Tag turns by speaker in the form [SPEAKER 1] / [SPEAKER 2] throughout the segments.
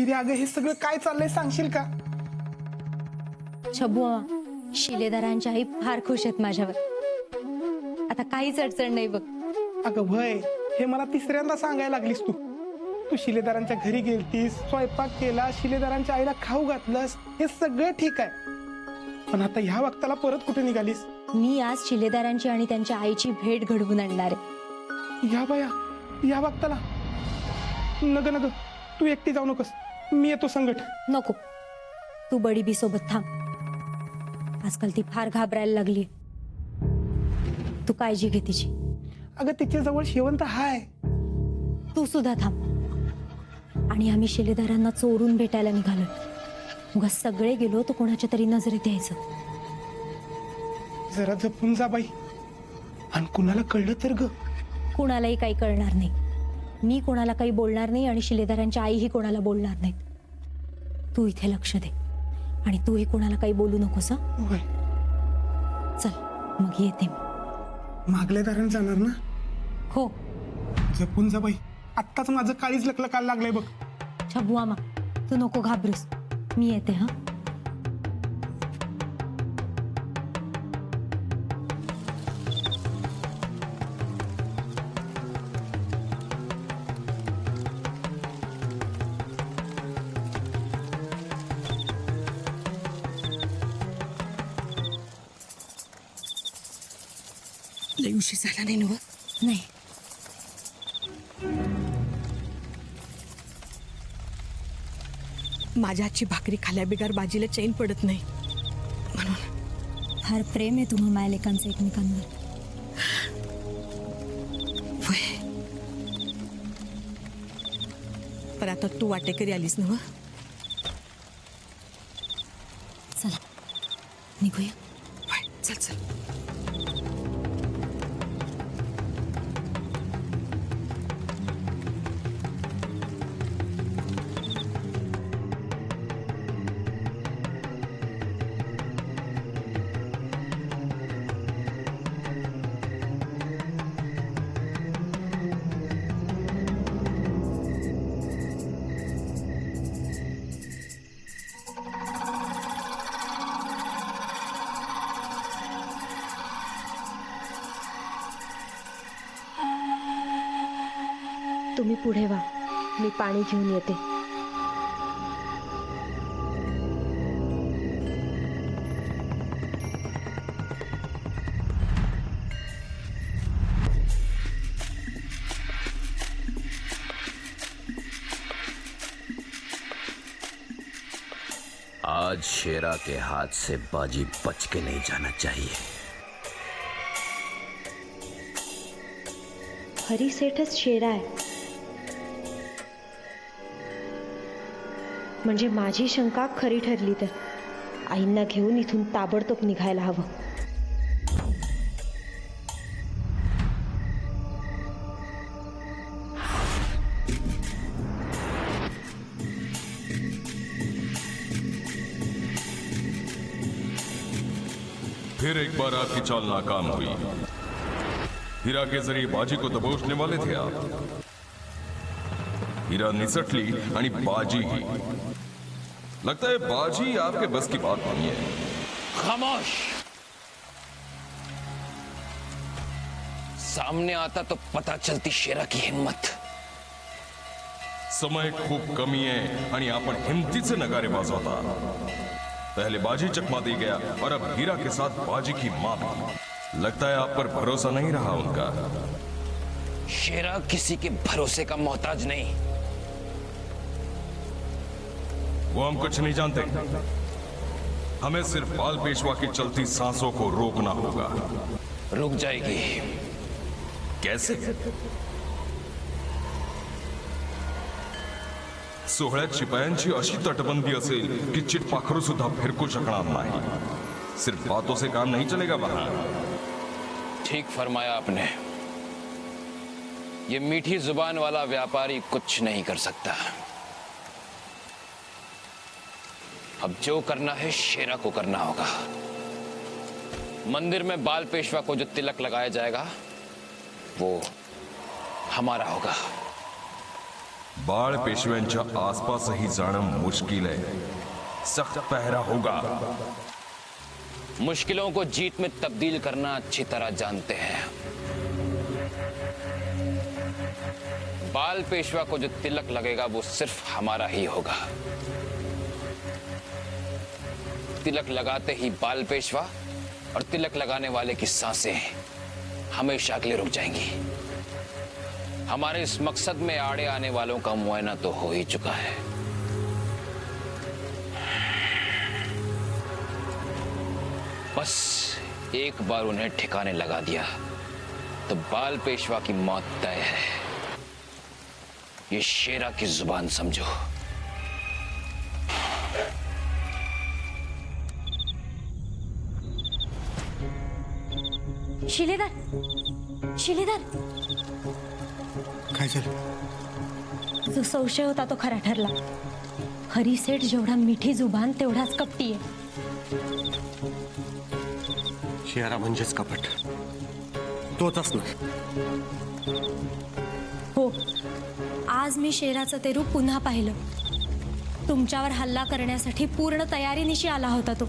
[SPEAKER 1] हिरे अगं हे सगळं काय चाललंय सांगशील का?
[SPEAKER 2] छबू शिलेदारांची आई फार खुश आहेत माझ्यावर. आता काहीच अडचण नाही बघ.
[SPEAKER 1] अगं भय, हे मला तिसऱ्यांदा सांगायला लागलीस तू. तू शिलेदारांच्या घरी गेलतीस, स्वयंपाक केला, शिलेदारांच्या आईला खाऊ घातलंस, हे सगळं ठीक आहे. पण आता ह्या वक्ताला परत कुठे निघालीस?
[SPEAKER 2] मी आज शिलेदारांची आणि त्यांच्या आईची भेट घडवून आणणार आहे.
[SPEAKER 1] या बाया, या वक्ताला नग नग, तू एकटी जाऊ नकोस, मी येतो संगट.
[SPEAKER 2] नको, तू बडीबी सोबत थांब. आजकाल ती फार घाबरायला लागली. तू काळजी घे तिची.
[SPEAKER 1] अगं तिच्या जवळ शेवंत हाय.
[SPEAKER 2] तू सुद्धा थांब. आणि आम्ही शिलेदारांना चोरून भेटायला निघालो. उगा सगळे गेलो तर कोणाच्या तरी नजरेत यायचं.
[SPEAKER 1] जरा जपून जा बाई, आणि कुणाला कळलं तर ग?
[SPEAKER 2] कुणालाही काही कळणार नाही. मी कोणाला काही बोलणार नाही आणि शिलेदारांच्या आईही कोणाला बोलणार नाहीत. तू इथे लक्ष दे आणि तूही कोणाला काही बोलू नकोस.
[SPEAKER 1] होय.
[SPEAKER 2] चल मग येते मी.
[SPEAKER 1] मागल्या दाराने जाणार ना?
[SPEAKER 2] हो.
[SPEAKER 1] जपून जा बाई, आत्ताच माझं काळीच लकलकायला लागलंय बघ.
[SPEAKER 2] छबू आमा, तू नको घाबरूस, मी येते. हा,
[SPEAKER 3] लय उशीर झाला नाही नव?
[SPEAKER 2] नाही.
[SPEAKER 3] माझ्या हातची भाकरी खाल्या बिगार बाजीला चैन पडत नाही म्हणून.
[SPEAKER 2] फार प्रेम आहे तुम्हा मायलेकांचं एकमेकांवर.
[SPEAKER 3] वय. पण आता तू वाटेकरी आलीस नव?
[SPEAKER 2] चला निघूया.
[SPEAKER 3] वय, चल चल.
[SPEAKER 4] तुम्ही पुढे व्हा, मी पाणी घेऊन येते.
[SPEAKER 5] आज शेरा के हाथ से बाजी बच के नहीं जाना चाहिए.
[SPEAKER 4] हरिसेठच शेरा आहे म्हणजे माझी शंका खरी ठरली तर आईंना घेऊन इथून ताबडतोब निघायला हवं.
[SPEAKER 6] फिर एक बार आपकी चाल नाकाम हुई. हीरा के जरिए बाजी को दबोचने वाले थे आप. हीरा निसटली आणि बाजी ही. लगता है बाजी आपके बस की बात नहीं है.
[SPEAKER 7] खामोश. सामने आता तो पता चलती शेरा की हिम्मत.
[SPEAKER 6] समय खूप कमी है आणि आपण हिमतीचे नगारे वाजवता. पहले बाजी चकमा दी गया और अब हीरा के साथ बाजी की मात. लगता है आप पर भरोसा नहीं रहा उनका.
[SPEAKER 7] शेरा किसी के भरोसे का मोहताज नहीं.
[SPEAKER 6] वो हम कुछ नहीं जानते. हमें सिर्फ बाल पेशवा की चलती सांसों को रोकना होगा.
[SPEAKER 7] रुक जाएगी.
[SPEAKER 6] कैसे? सोहळ्यात शिपायांची अशी तटबंदी असेल की चिटपाखरू सुद्धा फिरकू शकणार नाही. सिर्फ बातों से काम नहीं चलेगा वहां.
[SPEAKER 7] ठीक फरमाया आपने. ये मीठी जुबान वाला व्यापारी कुछ नहीं कर सकता. अब जो करना है शेरा को करना होगा. मंदिर में बाल पेशवा को जो तिलक लगाया जाएगा वो हमारा होगा.
[SPEAKER 6] बाळ पेशव्यांच्या आसपासही जाणं मुश्किल है। सख्त पहरा होगा।
[SPEAKER 7] मुश्किलों को जीत में तब्दील करना अच्छी तरह जानते हैं। बाल पेशवा को जो तिलक लगेगा वो सिर्फ हमारा ही होगा। तिलक लगाते ही बाल पेशवा और तिलक लगाने वाले की सांसें हमेशा के लिए रुक जाएंगी। हमारे इस मकसद में आड़े आने वालों का मुआयना तो हो ही चुका है। बस एक बार उन्हें ठिकाने लगा दिया तो बाल पेशवा की मौत तय है। ये शेरा की जुबान समझो।
[SPEAKER 2] शिलेदार, शिलेदार,
[SPEAKER 8] काय झालं?
[SPEAKER 2] जो संशय होता तो खरा ठरला। हरिसेठ जेवढा मिठी जुबान तेवढाच कपटी आहे।
[SPEAKER 8] शेरा म्हणजेच कपट, तोच असणार.
[SPEAKER 2] हो, आज मी शेराचं ते रूप पुन्हा पाहिलं. तुमच्यावर हल्ला करण्यासाठी पूर्ण तयारीनिशी आला होता तो.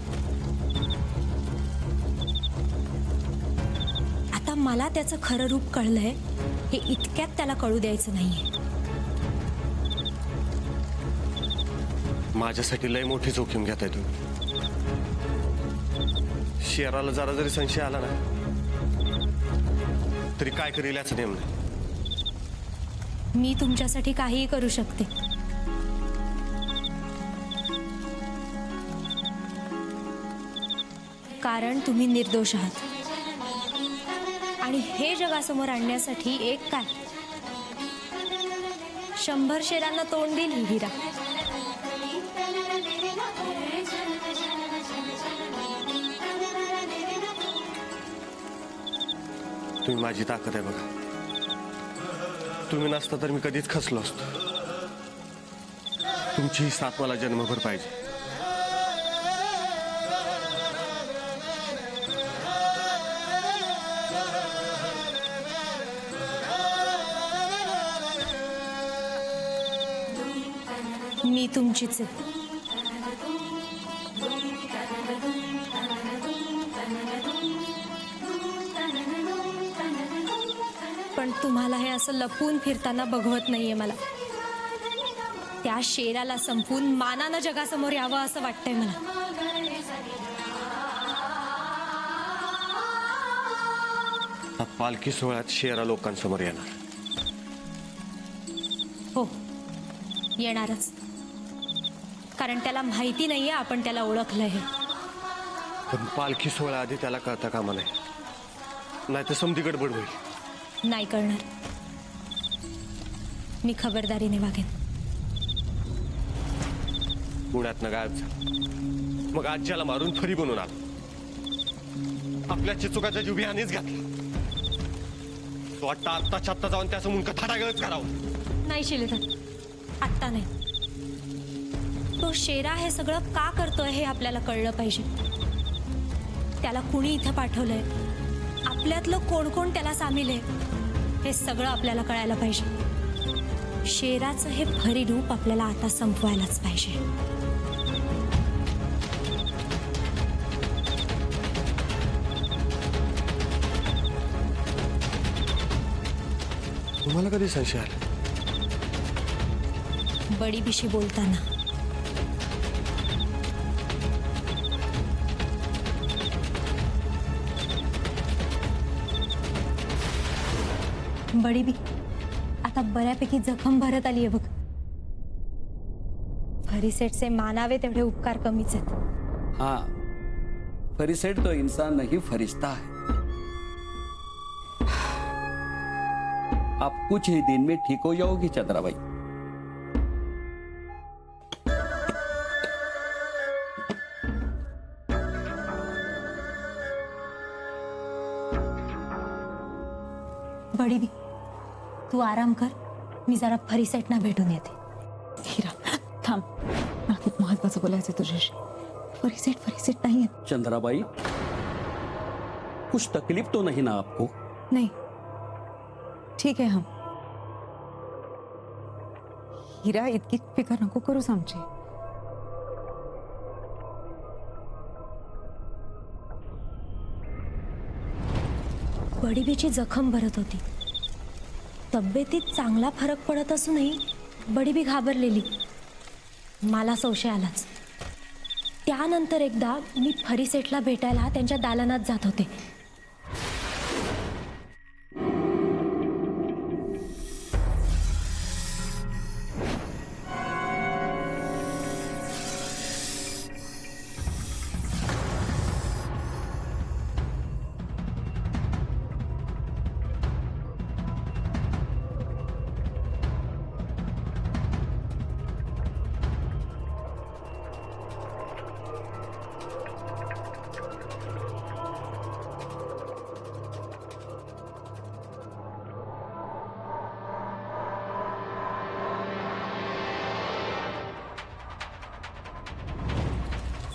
[SPEAKER 2] आता मला त्याचं खरं रूप कळलंय, हे इतक्यात त्याला कळू द्यायचं नाहीये.
[SPEAKER 8] माझ्यासाठी लय मोठी जोखीम घेताय तुम्ही. शेराला जरा जरी संशय आला ना तरी काय करेल याचं नेम नाही.
[SPEAKER 2] मी तुमच्यासाठी काहीही करू शकते. कारण तुम्ही निर्दोष आहात. आणि हे जगासमोर आणण्यासाठी एक काय 100 शेरांना तोंड देईल ही हिरा.
[SPEAKER 8] तुम्ही माझी ताकद आहे बघा. तुम्ही नसता तर मी कधीच खचलो असतो. तुमची ही साथ मला जन्मभर पाहिजे.
[SPEAKER 2] मी तुमचीच आहे. पण तुम्हाला हे असं लपून फिरताना बघवत नाहीये मला. त्या शेराला संपून मानानं जगासमोर यावं असं वाटतंय मला.
[SPEAKER 8] हा पालखी सोहळ्यात शेरा लोकांसमोर येणार.
[SPEAKER 2] हो, येणारच. कारण त्याला माहिती नाहीये आपण त्याला ओळखलंय हे.
[SPEAKER 8] पण पालखी सोहळ्या आधी त्याला कळता कामा नाही, नाही तर समधी गडबड होईल.
[SPEAKER 2] नाही करणार. मी खबरदारीने वागेन.
[SPEAKER 8] पुण्यातनं गायब झाला, मग आज्याला मारून फरी बनून आला. आपल्या चिचुकाचा जीव बिहानेच घातला. तो वाटतं आत्ताच्या आत्ता जाऊन त्याचं मुंडकं थाटागळच करावं.
[SPEAKER 2] नाही शिलेधर, आत्ता नाही. तो शेरा हे सगळं का करतोय हे आपल्याला कळलं पाहिजे. त्याला कुणी इथं पाठवलंय, आपल्यातलं कोण कोण त्याला सामील आहे, हे सगळं आपल्याला कळायला पाहिजे. शेराचं हे खरी रूप आपल्याला आता संपवायलाच पाहिजे.
[SPEAKER 8] तुम्हाला कधी संशय आला?
[SPEAKER 2] बडीबिशी बोलताना. बडीबी आता बऱ्यापैकी जखम भरत आली आहे बघ. फरीसेठचे मानावे तेवढे उपकार कमीच आहेत.
[SPEAKER 9] हाँ, फरिसेठ तो इंसान नहीं फरिश्ता है. आप कुछ ही दिन में ठीक हो जाओगी चंद्राबाई.
[SPEAKER 2] बडीबी तू आराम कर, मी जरा फरीसेठना भेटून येते.
[SPEAKER 3] हिरा थांब, मला खूप महत्वाचं बोलायचं तुझ्याशी. फरीसेठ नाही आहेत.
[SPEAKER 9] चंद्राबाई, कुछ तकलीफ तो नहीं ना आपको?
[SPEAKER 3] नहीं, ठीक है हम. हिरा इतकी फिकर नको करूस आमची.
[SPEAKER 2] बडीबीची जखम भरत होती. तब्येतीत चांगला फरक पडत असूनही बडीबी घाबरलेली. मला संशय आलाच. त्यानंतर एकदा मी फरीसेठला भेटायला त्यांच्या दालनात जात होते.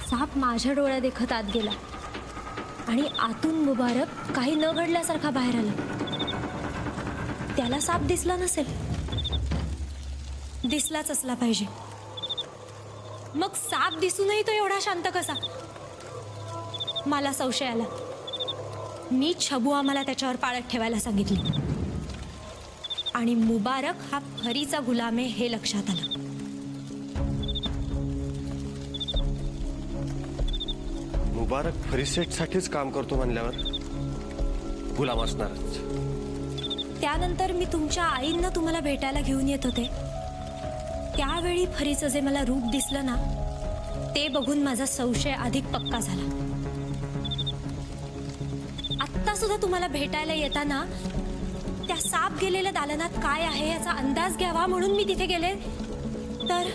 [SPEAKER 2] साप माझ्या डोळ्या देखत आत गेला आणि आतून मुबारक काही न घडल्यासारखा बाहेर आला. त्याला साप दिसला नसेल, दिसलाच असला पाहिजे. मग साप दिसूनही तो एवढा शांत कसा? मला संशय आला. मी छबू आम्हाला त्याच्यावर पाळत ठेवायला सांगितली आणि मुबारक हा फरीचा गुलाम आहे हे लक्षात आलं.
[SPEAKER 8] मुबारक फरीसेठसाठीच काम करतो म्हणल्यावर गुलाम असणारच.
[SPEAKER 2] त्यानंतर मी तुमच्या आईंना तुम्हाला भेटायला घेऊन येत होते. त्यावेळी फरीचं जे मला रूप दिसलं ना, ते बघून माझा संशय अधिक पक्का झाला. आत्ता सुद्धा तुम्हाला भेटायला येताना त्या साप गेलेल्या दालनात काय आहे याचा अंदाज घ्यावा म्हणून मी तिथे गेले, तर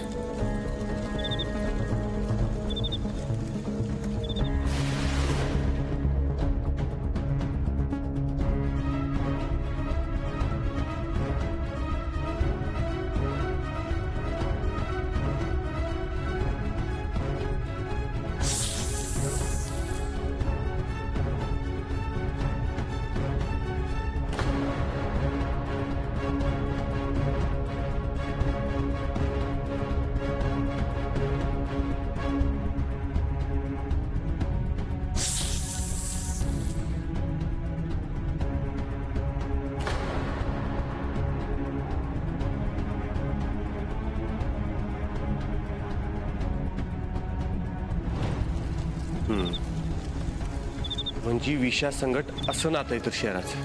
[SPEAKER 8] म्हणजे विषासंगट असं नातं येतं शहराचं,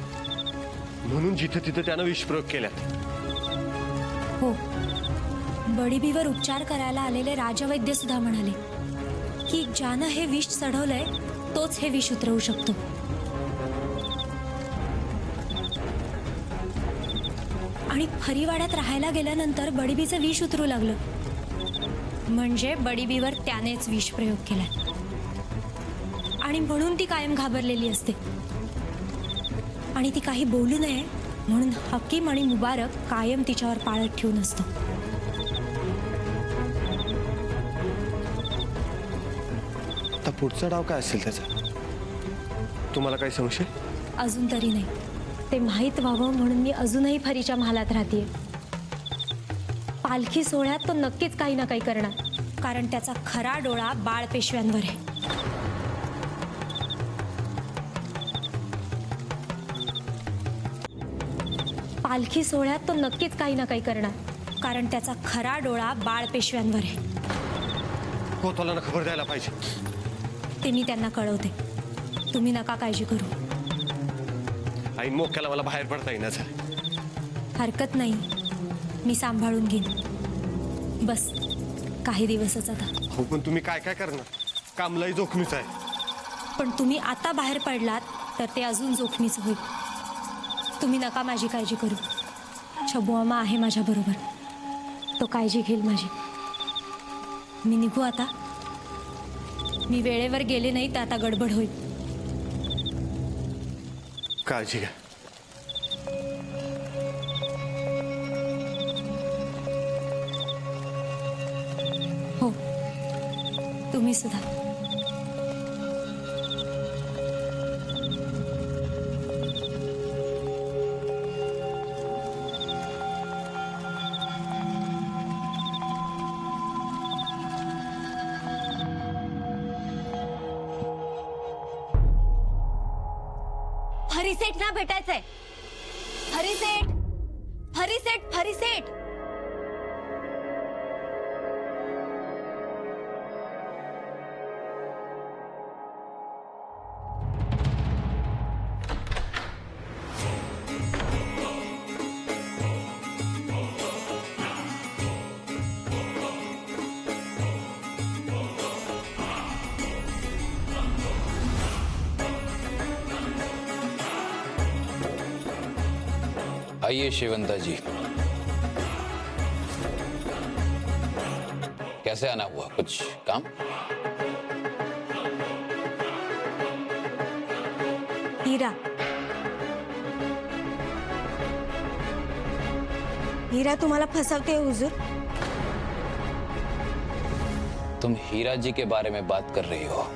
[SPEAKER 8] म्हणून जिथे तिथे त्यानं विषप्रयोग केला.
[SPEAKER 2] हो, बडीबीवर उपचार करायला आलेले राजवैद्य सुद्धा म्हणाले की ज्यानं हे विष चढवलंय तोच हे विष उतरवू शकतो. आणि फरीवाड्यात राहायला गेल्यानंतर बडीबीचं विष उतरू लागलं. म्हणजे बडीबीवर त्यानेच विष प्रयोग केलाय आणि म्हणून ती कायम घाबरलेली असते. आणि ती काही बोलू नये म्हणून हकीम आणि मुबारक कायम तिच्यावर पाळत ठेवून असतो.
[SPEAKER 8] आता पुढचा डाव काय असेल त्याचा? तुम्हाला काही संशय?
[SPEAKER 2] अजून तरी नाही. ते माहीत व्हावं म्हणून मी अजूनही फरीच्या महालात राहतेय. पालखी सोहळ्यात तो नक्कीच काही ना काही करणार, कारण त्याचा खरा डोळा बाळ पेशव्यांवर आहे. पालखी सोहळ्यात तो नक्कीच काही ना काही करणार, कारण त्याचा खरा डोळा बाळ पेशव्यांवर आहे.
[SPEAKER 8] कोतवालांना खबर द्यायला पाहिजे.
[SPEAKER 2] ते मी त्यांना कळवते. तुम्ही नका काळजी करू.
[SPEAKER 8] आई मोक्याला मला बाहेर पडता येईना झालं.
[SPEAKER 2] हरकत नाही, मी सांभाळून घेईन. बस काही दिवसच आता.
[SPEAKER 8] हो, पण तुम्ही काय काय करणार? कामलाही जोखमीच आहे.
[SPEAKER 2] पण तुम्ही आता बाहेर पडलात तर ते अजून जोखमीचं होईल. तुम्ही नका माझी काळजी करू. छबू मामा आहे माझ्याबरोबर. तो काळजी घेईल माझी. मी निघू आता. मी वेळेवर गेले नाही तर आता गडबड होईल.
[SPEAKER 8] काळजी घ्या.
[SPEAKER 2] हो, तुम्ही सुद्धा. फरीसेठना भेटायचंय. फरीसेठ, फरीसेठ, फरीसेठ.
[SPEAKER 7] आइए शेवंता जी, कैसे आना हुआ? कुछ काम?
[SPEAKER 2] हीरा, हीरा तुम्हाला फसवते हुजूर.
[SPEAKER 7] तुम हीरा जी के बारे में बात कर रही हो,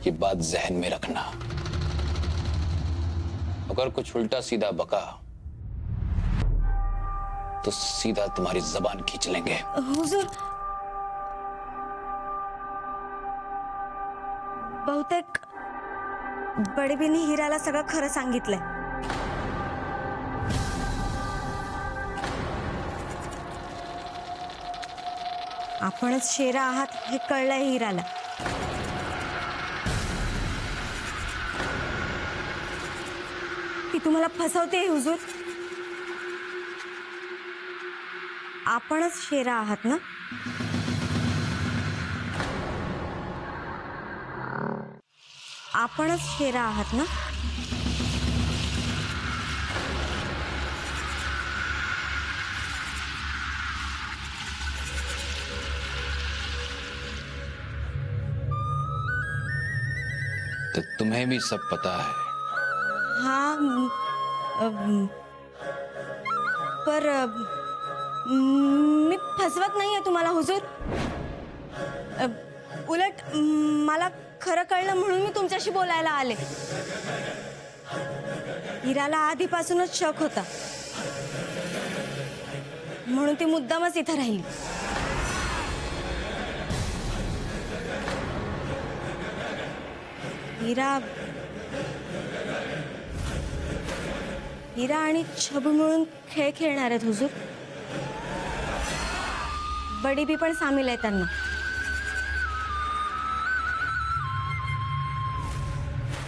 [SPEAKER 7] ये बात जहन में रखना. अगर कुछ उल्टा सीधा बका तो सीधा तुम्हारी जबान खींच लेंगे.
[SPEAKER 2] हुजूर, बहुतेक बडीबीनी हिराला सगळं खरं सांगितलंय. आपणच शेरा आहात हे कळलंय हिराला. ती तुम्हाला फसवते हुजूर. आपणच शेरा आहात ना? आपणच शेरा आहात ना?
[SPEAKER 7] तो तुम्हें भी सब पता है.
[SPEAKER 2] हाँ, पर मी फसवत नाहीये तुम्हाला हुजूर. उलट मला खरं कळलं म्हणून मी तुमच्याशी बोलायला आले. हिराला आधीपासूनच शक होता, म्हणून ती मुद्दामच इथं राहिली. हिरा आणि छबू मिळून खेळ खेळणार आहेत हुजूर. बडीबी पण सामील आहे त्यांना.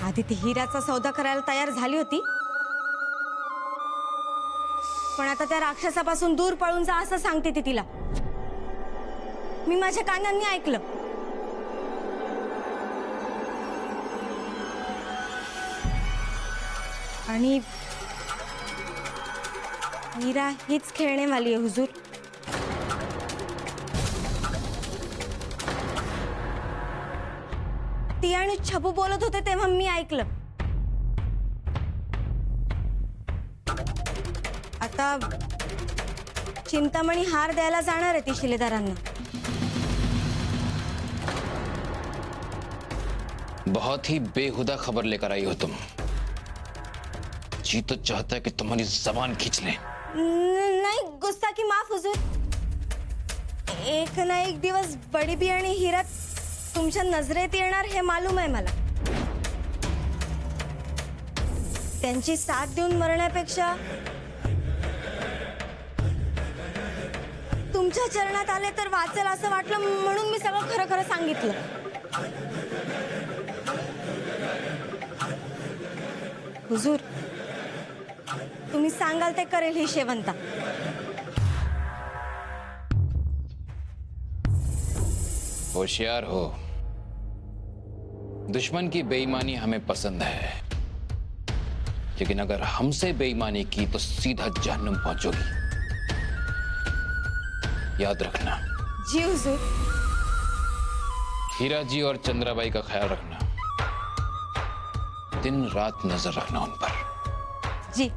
[SPEAKER 2] आधी ती हिराचा सौदा करायला तयार झाली होती, पण आता त्या राक्षसापासून दूर पळून जा असं सांगते ती तिला. मी माझ्या कानांनी ऐकलं. आणि हीरा हीच खेळणेवाली आहे हुजूर. ती आणि छबू बोलत होते तेव्हा मी ऐकलं. आता चिंतामणी हार द्यायला जाणार आहे ती शिलेदारांना.
[SPEAKER 7] बहुत ही बेहुदा खबर लेकर आई हो तुम. जी तो चाहता है कि तुम्हारी जबान खींच ले.
[SPEAKER 2] नाही, गुस्ताखी माफ हुजूर. एक ना एक दिवस बडीबी आणि हिरा तुमच्या नजरेत येणार हे मालूम आहे मला. त्यांची साथ देऊन मरण्यापेक्षा तुमच्या चरणात आले तर वाचेल असं वाटलं, म्हणून मी सगळं खरं खरं सांगितलं. हुजूर, तुम्ही सांगाल ते करेल ही शेवंता.
[SPEAKER 7] होशियार हो. दुश्मन की बेईमानी हमें पसंद है, लेकिन अगर हमसे बेईमानी की तो सीधा जहन्नुम पहुंचोगी. याद रखना.
[SPEAKER 2] जी हुजूर.
[SPEAKER 7] हीरा जी और चंद्राबाई का ख्याल रखना. दिन रात नजर रखना उन पर.
[SPEAKER 2] जी.